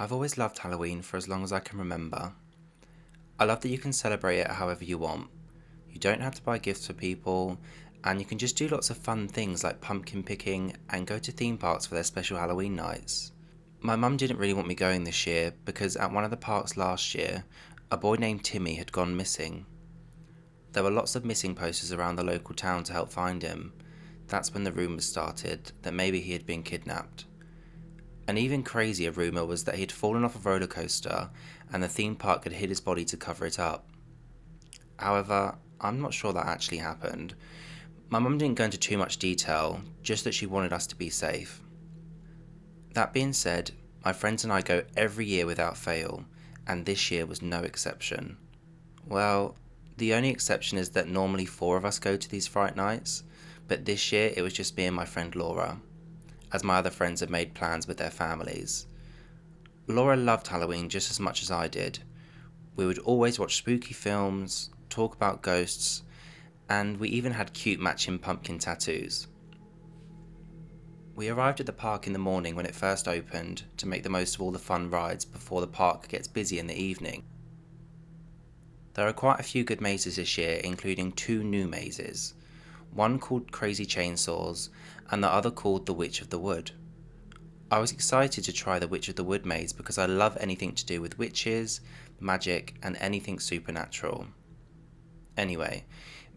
I've always loved Halloween for as long as I can remember. I love that you can celebrate it however you want. You don't have to buy gifts for people, and you can just do lots of fun things like pumpkin picking and go to theme parks for their special Halloween nights. My mum didn't really want me going this year because at one of the parks last year, a boy named Timmy had gone missing. There were lots of missing posters around the local town to help find him. That's when the rumours started that maybe he had been kidnapped. An even crazier rumour was that he had fallen off a roller coaster and the theme park had hid his body to cover it up. However, I'm not sure that actually happened. My mum didn't go into too much detail, just that she wanted us to be safe. That being said, my friends and I go every year without fail, and this year was no exception. Well, the only exception is that normally four of us go to these Fright Nights, but this year it was just me and my friend Laura, as my other friends had made plans with their families. Laura loved Halloween just as much as I did. We would always watch spooky films, talk about ghosts, and we even had cute matching pumpkin tattoos. We arrived at the park in the morning when it first opened to make the most of all the fun rides before the park gets busy in the evening. There are quite a few good mazes this year, including two new mazes, one called Crazy Chainsaws and the other called The Witch of the Wood. I was excited to try the Witch of the Wood maze because I love anything to do with witches, magic and anything supernatural. Anyway,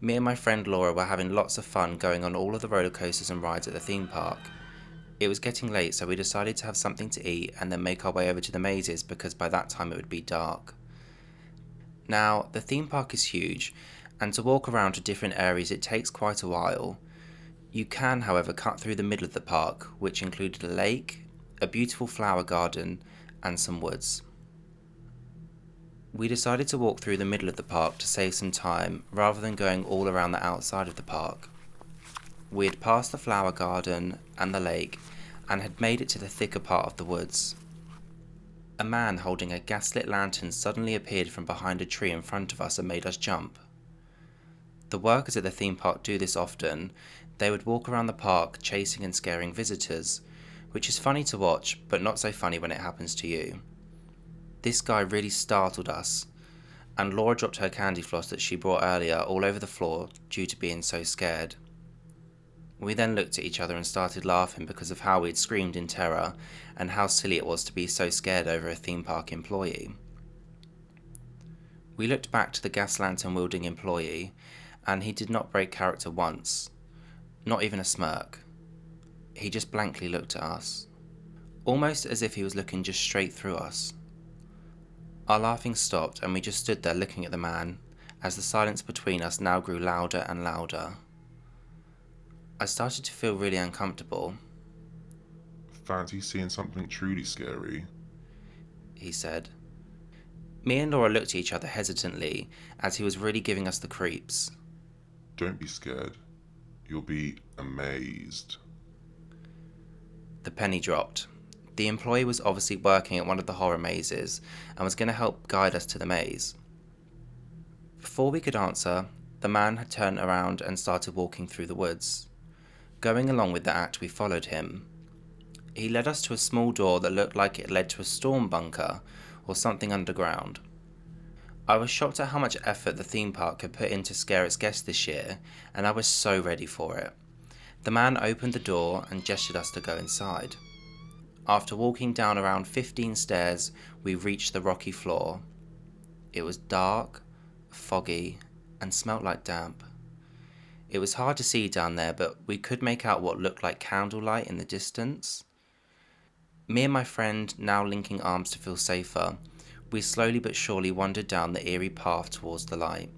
me and my friend Laura were having lots of fun going on all of the roller coasters and rides at the theme park. It was getting late, so we decided to have something to eat and then make our way over to the mazes because by that time it would be dark. Now, the theme park is huge, and to walk around to different areas it takes quite a while. You can, however, cut through the middle of the park, which included a lake, a beautiful flower garden, and some woods. We decided to walk through the middle of the park to save some time, rather than going all around the outside of the park. We had passed the flower garden and the lake, and had made it to the thicker part of the woods. A man holding a gaslit lantern suddenly appeared from behind a tree in front of us and made us jump. The workers at the theme park do this often. They would walk around the park chasing and scaring visitors, which is funny to watch, but not so funny when it happens to you. This guy really startled us, and Laura dropped her candy floss that she brought earlier all over the floor due to being so scared. We then looked at each other and started laughing because of how we'd screamed in terror and how silly it was to be so scared over a theme park employee. We looked back to the gas lantern wielding employee, and he did not break character once, not even a smirk. He just blankly looked at us, almost as if he was looking just straight through us. Our laughing stopped and we just stood there looking at the man as the silence between us now grew louder and louder. I started to feel really uncomfortable. Fancy seeing something truly scary? He said. Me and Laura looked at each other hesitantly as he was really giving us the creeps. Don't be scared. You'll be amazed. The penny dropped. The employee was obviously working at one of the horror mazes and was going to help guide us to the maze. Before we could answer, the man had turned around and started walking through the woods. Going along with the act, we followed him. He led us to a small door that looked like it led to a storm bunker or something underground. I was shocked at how much effort the theme park had put in to scare its guests this year, and I was so ready for it. The man opened the door and gestured us to go inside. After walking down around 15 stairs, we reached the rocky floor. It was dark, foggy, and smelt like damp. It was hard to see down there, but we could make out what looked like candlelight in the distance. Me and my friend, now linking arms to feel safer, we slowly but surely wandered down the eerie path towards the light.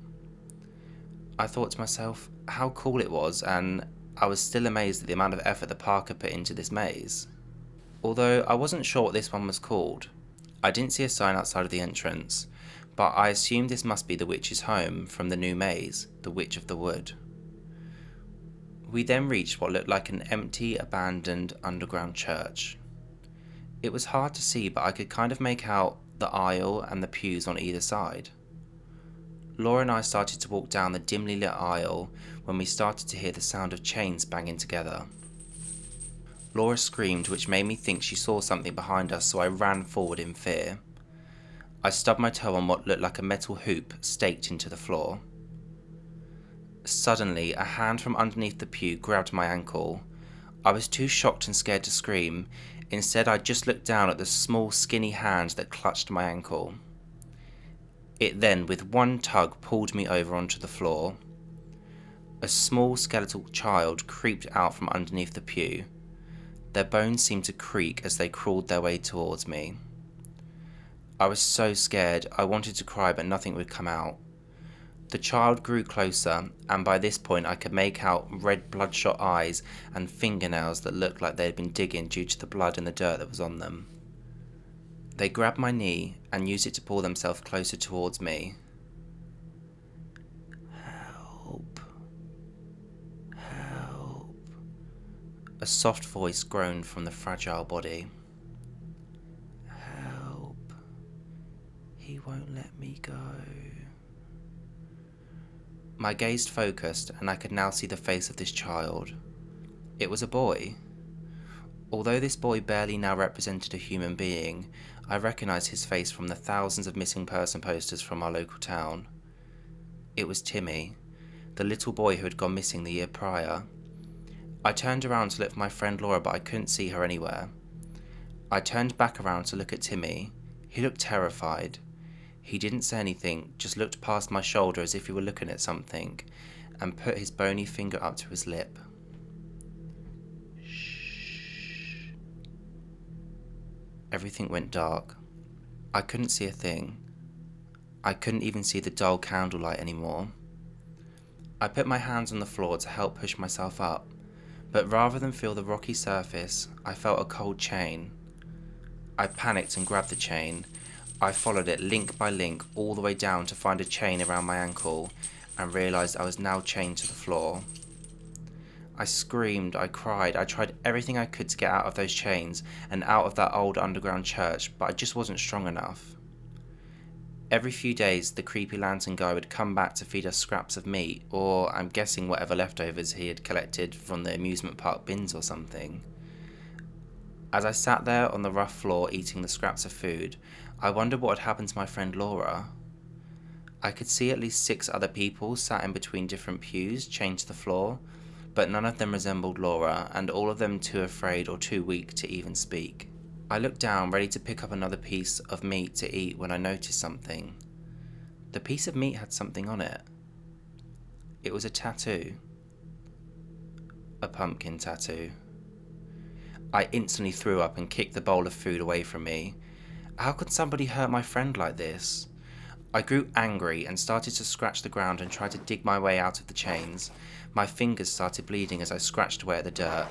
I thought to myself how cool it was, and I was still amazed at the amount of effort the park had put into this maze. Although I wasn't sure what this one was called. I didn't see a sign outside of the entrance, but I assumed this must be the witch's home from the new maze, the Witch of the Wood. We then reached what looked like an empty, abandoned underground church. It was hard to see, but I could kind of make out the aisle and the pews on either side. Laura and I started to walk down the dimly lit aisle when we started to hear the sound of chains banging together. Laura screamed, which made me think she saw something behind us, so I ran forward in fear. I stubbed my toe on what looked like a metal hoop staked into the floor. Suddenly, a hand from underneath the pew grabbed my ankle. I was too shocked and scared to scream. Instead, I just looked down at the small, skinny hand that clutched my ankle. It then, with one tug, pulled me over onto the floor. A small skeletal child creeped out from underneath the pew. Their bones seemed to creak as they crawled their way towards me. I was so scared, I wanted to cry, but nothing would come out. The child grew closer, and by this point I could make out red bloodshot eyes and fingernails that looked like they had been digging due to the blood and the dirt that was on them. They grabbed my knee and used it to pull themselves closer towards me. Help. Help. A soft voice groaned from the fragile body. Help. He won't let me go. My gaze focused, and I could now see the face of this child. It was a boy. Although this boy barely now represented a human being, I recognized his face from the thousands of missing person posters from our local town. It was Timmy, the little boy who had gone missing the year prior. I turned around to look for my friend Laura, but I couldn't see her anywhere. I turned back around to look at Timmy. He looked terrified. He didn't say anything, just looked past my shoulder as if he were looking at something, and put his bony finger up to his lip. Shh. Everything went dark. I couldn't see a thing. I couldn't even see the dull candlelight anymore. I put my hands on the floor to help push myself up, but rather than feel the rocky surface, I felt a cold chain. I panicked and grabbed the chain. I followed it link by link all the way down to find a chain around my ankle and realised I was now chained to the floor. I screamed, I cried, I tried everything I could to get out of those chains and out of that old underground church, but I just wasn't strong enough. Every few days the creepy lantern guy would come back to feed us scraps of meat, or I'm guessing whatever leftovers he had collected from the amusement park bins or something. As I sat there on the rough floor eating the scraps of food, I wondered what had happened to my friend Laura. I could see at least 6 other people sat in between different pews, chained to the floor, but none of them resembled Laura, and all of them too afraid or too weak to even speak. I looked down, ready to pick up another piece of meat to eat, when I noticed something. The piece of meat had something on it. It was a tattoo. A pumpkin tattoo. I instantly threw up and kicked the bowl of food away from me. How could somebody hurt my friend like this? I grew angry and started to scratch the ground and try to dig my way out of the chains. My fingers started bleeding as I scratched away at the dirt.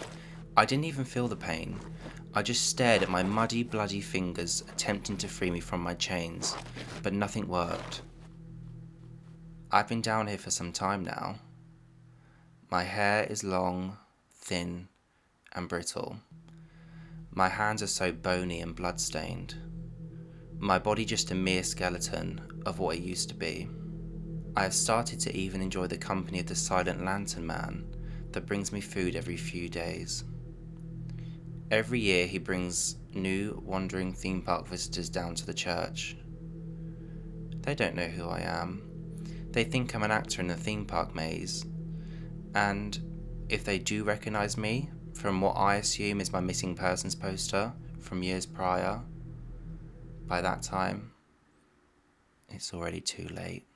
I didn't even feel the pain. I just stared at my muddy, bloody fingers, attempting to free me from my chains, but nothing worked. I've been down here for some time now. My hair is long, thin, and brittle. My hands are so bony and blood-stained. My body just a mere skeleton of what it used to be. I have started to even enjoy the company of the silent lantern man that brings me food every few days. Every year he brings new wandering theme park visitors down to the church. They don't know who I am. They think I'm an actor in the theme park maze. And if they do recognize me from what I assume is my missing persons poster from years prior, by that time, it's already too late.